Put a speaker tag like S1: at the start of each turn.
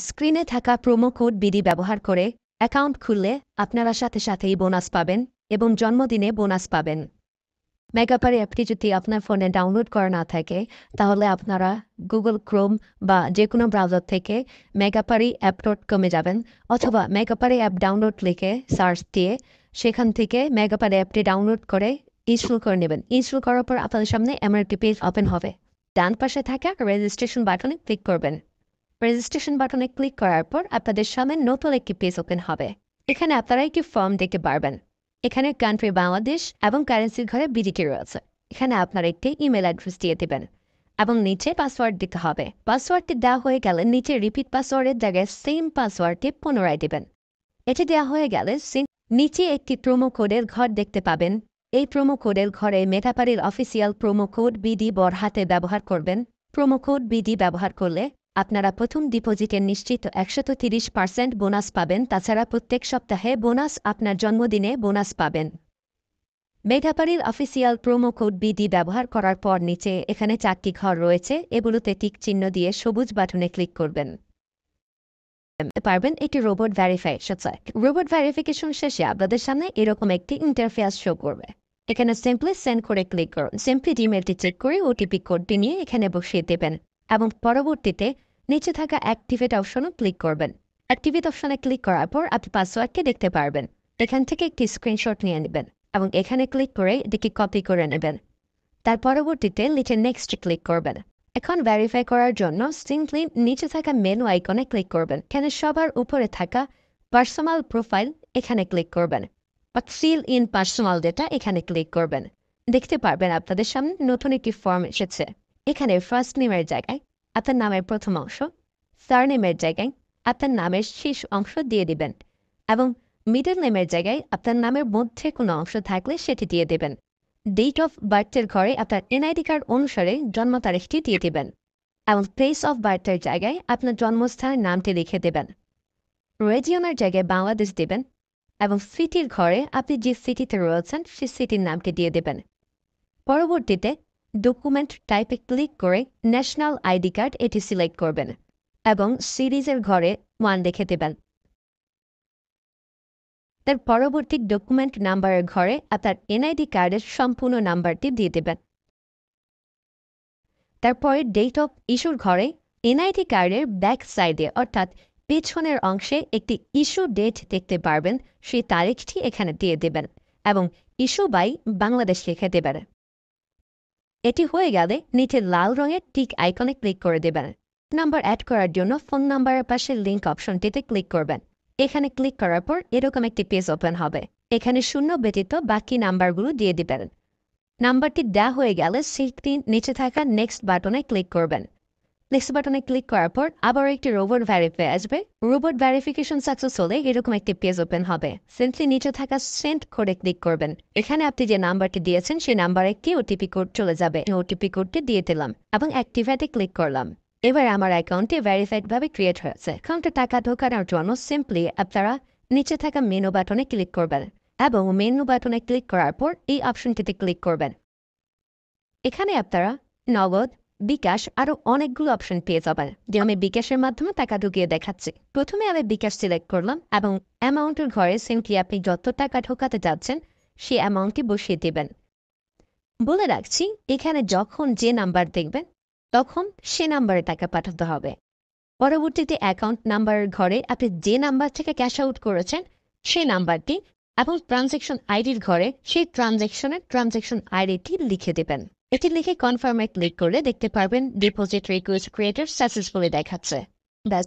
S1: স্ক্রিনে থাকা promo code BD ব্যবহার করে অ্যাকাউন্ট খুললে আপনারা সাথে সাথেই বোনাস পাবেন এবং জন্মদিনে বোনাস পাবেন। মেগাপারি অ্যাপটি যদি আপনার ফোনে ডাউনলোড করা না থাকে তাহলে আপনারা গুগল ক্রোম বা যে কোনো ব্রাউজার থেকে মেগাপারি অ্যাপ.com-এ যাবেন অথবা মেগাপারি অ্যাপ ডাউনলোড লিখে সার্চ দিয়ে সেখান থেকে মেগাপারি অ্যাপটি ডাউনলোড করে ইনস্টল করে নেবেন। ইনস্টল করার পর আপনাদের সামনে এমন একটি পেজ ওপেন হবে। ডান পাশে থাকা রেজিস্ট্রেশন বাটনে ক্লিক করবেন। রেজিস্ট্রেশন বাটনে ক্লিক করার পর আপনাদের সামনে নতুন একটি পেজ ওপেন হবে। এখানে আপনারা একটি ফর্ম দেখতে পারবেন। এখানে কান্ট্রি বাংলাদেশ এবং কারেন্সির ঘরে বিডিটি রয়েছে। এখানে আপনারা একটি ইমেল অ্যাড্রেস দিয়ে দেবেন এবং নিচে পাসওয়ার্ড দিতে হবে। পাসওয়ার্ডটি দেওয়া হয়ে গেলে নিচে রিপিট পাসওয়ার্ডের জায়গায় সেম পাসওয়ার্ডটি পুনরায় দেবেন। এটি দেওয়া হয়ে গেলে নিচে একটি প্রোমো কোডের ঘর দেখতে পাবেন। এই প্রোমো কোডের ঘরে মেগাপারির অফিসিয়াল প্রোমো কোড বিডি বড় হাতে ব্যবহার করবেন। প্রোমো কোড বিডি ব্যবহার করলে আপনারা প্রথম ডিপোজিটের নিশ্চিত 130% বোনাস পাবেন। তাছাড়া প্রত্যেক সপ্তাহে বোনাস আপনার জন্মদিনে বোনাস পাবেন। মেগাপারির অফিসিয়াল প্রোমো কোড বিডি ব্যবহার করার পর নিচে এখানে 4টি ঘর রয়েছে, এগুলোতে টিক চিহ্ন দিয়ে সবুজ বাটনে ক্লিক করবেন। পারবেন এটি রোবট ভেরিফিকেশন। রোবট ভেরিফিকেশন শেষে আপনাদের সামনে এরকম একটি ইন্টারফেস শো করবে। এখানে সিম্পলি সেন্ড করে ক্লিক করুন। সিম্পলি জিমেলটি চেক করে ওটিপি কোডটি নিয়ে এখানে বসিয়ে দেবেন এবং পরবর্তীতে নিচে থাকা অ্যাক্টিভেট অপশনে ক্লিক করবেন। অ্যাক্টিভেট অপশনে ক্লিক করার পর আপনি পাসওয়ার্ডটি দেখতে পারবেন। এখান থেকে একটি স্ক্রিনশট নিয়ে নেবেন এবং এখানে ক্লিক করে এটিকে কপি করে নেবেন। তার পরবর্তীতে নিচে নেক্সট ক্লিক করবেন। এখন ভেরিফাই করার জন্য সিম্পলি নিচে থাকা মেনু আইকনে ক্লিক করবেন। এখানে সবার উপরে থাকা পার্সোনাল প্রোফাইল এখানে ক্লিক করবেন বা ফিল ইন পার্সোনাল ডেটা এখানে ক্লিক করবেন। দেখতে পারবেন আপনাদের সামনে নতুন একটি ফর্ম এসেছে। এখানে ফার্স্ট নেমের জায়গায় আপনার নামের প্রথম অংশ, সারনেমের জায়গায় আপনার নামের শেষ অংশ দিয়ে দিবেন এবং মিডল নেমের জায়গায় আপনার নামের মধ্যে কোনো অংশ থাকলে সেটি দিয়ে দেবেন। ডেট অফ বার্থের ঘরে আপনার এনআইডি কার্ড অনুসারে জন্ম তারিখটি দিয়ে দেবেন এবং প্লেস অফ বার্থের জায়গায় আপনার জন্মস্থানের নামটি লিখে দেবেন। রেজিয়নের জায়গায় বাংলাদেশ দেবেন এবং সিটির ঘরে আপনি যে সিটিতে রয়েছেন সেই সিটির নামটি দিয়ে দেবেন। পরবর্তীতে ডকুমেন্ট টাইপে ক্লিক করে ন্যাশনাল আইডি কার্ড এটি সিলেক্ট করবেন এবং সিরিজের ঘরে 1 লিখে দেবেন। তার পরবর্তী ডকুমেন্ট নাম্বারের ঘরে আপনার এনআইডি কার্ডের সম্পূর্ণ নাম্বারটি দিয়ে দেবেন। তারপরে ডেট অফ ইস্যুর ঘরে এনআইডি কার্ডের ব্যাক সাইডে অর্থাৎ পেছনের অংশে একটি ইস্যু ডেট দেখতে পারবেন, সেই তারিখটি এখানে দিয়ে দেবেন এবং ইস্যু বাই বাংলাদেশ লিখে দেবেন। এটি হয়ে গেলে নিচে লাল রঙের টিক আইকনে ক্লিক করে দেবেন। নাম্বার অ্যাড করার জন্য ফোন নাম্বারের পাশে লিঙ্ক অপশনটিতে ক্লিক করবেন। এখানে ক্লিক করার পর এরকম একটি পেজ ওপেন হবে। এখানে 0 ব্যতীত বাকি নাম্বারগুলো দিয়ে দিবেন। নাম্বারটি দেওয়া হয়ে গেলে সেটি নিচে থাকা নেক্সট বাটনে ক্লিক করবেন। নেক্সট বাটনে ক্লিক করার পর আবার একটি রোবট ভেরিফাই আসবে। রোবট ভেরিফিকেশন সাকসেস হলে এরকম একটি পেজ ওপেন হবে। সিম্পলি নিচে থাকা সেন্ড কোডে ক্লিক করবেন। এখানে আপনি যে নাম্বারটি দিয়েছেন সেই নাম্বারে একটি ওটিপি কোড চলে যাবে। ওটিপি কোডটি দিয়ে দিলাম এবং অ্যাক্টিভেটে ক্লিক করলাম। এবার আমার অ্যাকাউন্টটি ভেরিফাইডভাবে ক্রিয়েট হয়েছে। অ্যাকাউন্টে টাকা ঢোকানোর জন্য সিম্পলি আপনারা নিচে থাকা মেনু বাটনে ক্লিক করবেন এবং মেনু বাটনে ক্লিক করার পর এই অপশনটিতে ক্লিক করবেন। এখানে আপনারা নগদ, বিকাশ আরও অনেকগুলো অপশন পেয়ে যাবেন। যে আমি বিকাশের মাধ্যমে টাকা ঢুকিয়ে দেখাচ্ছি। প্রথমে আমি বিকাশ সিলেক্ট করলাম এবং অ্যামাউন্টের ঘরে সিম্পলি আপনি যত টাকা ঢোকাতে যাচ্ছেন সেই অ্যামাউন্টটি বসিয়ে দেবেন। বলে রাখছি, এখানে যখন যে নাম্বার দেখবেন তখন সে নাম্বারে টাকা পাঠাতে হবে। পরবর্তীতে অ্যাকাউন্ট নাম্বারের ঘরে আপনি যে নাম্বার থেকে ক্যাশ আউট করেছেন সেই নাম্বারটি এবং ট্রানজ্যাকশন আইডির ঘরে সেই ট্রানজ্যাকশন আইডিটি লিখে দেবেন। এটি লিখে কনফার্মে ক্লিক করলে দেখতে পারবেন ডিপোজিট রিকোয়েস্ট ক্রিয়েটেড সাকসেসফুলি দেখাচ্ছে। ব্যাস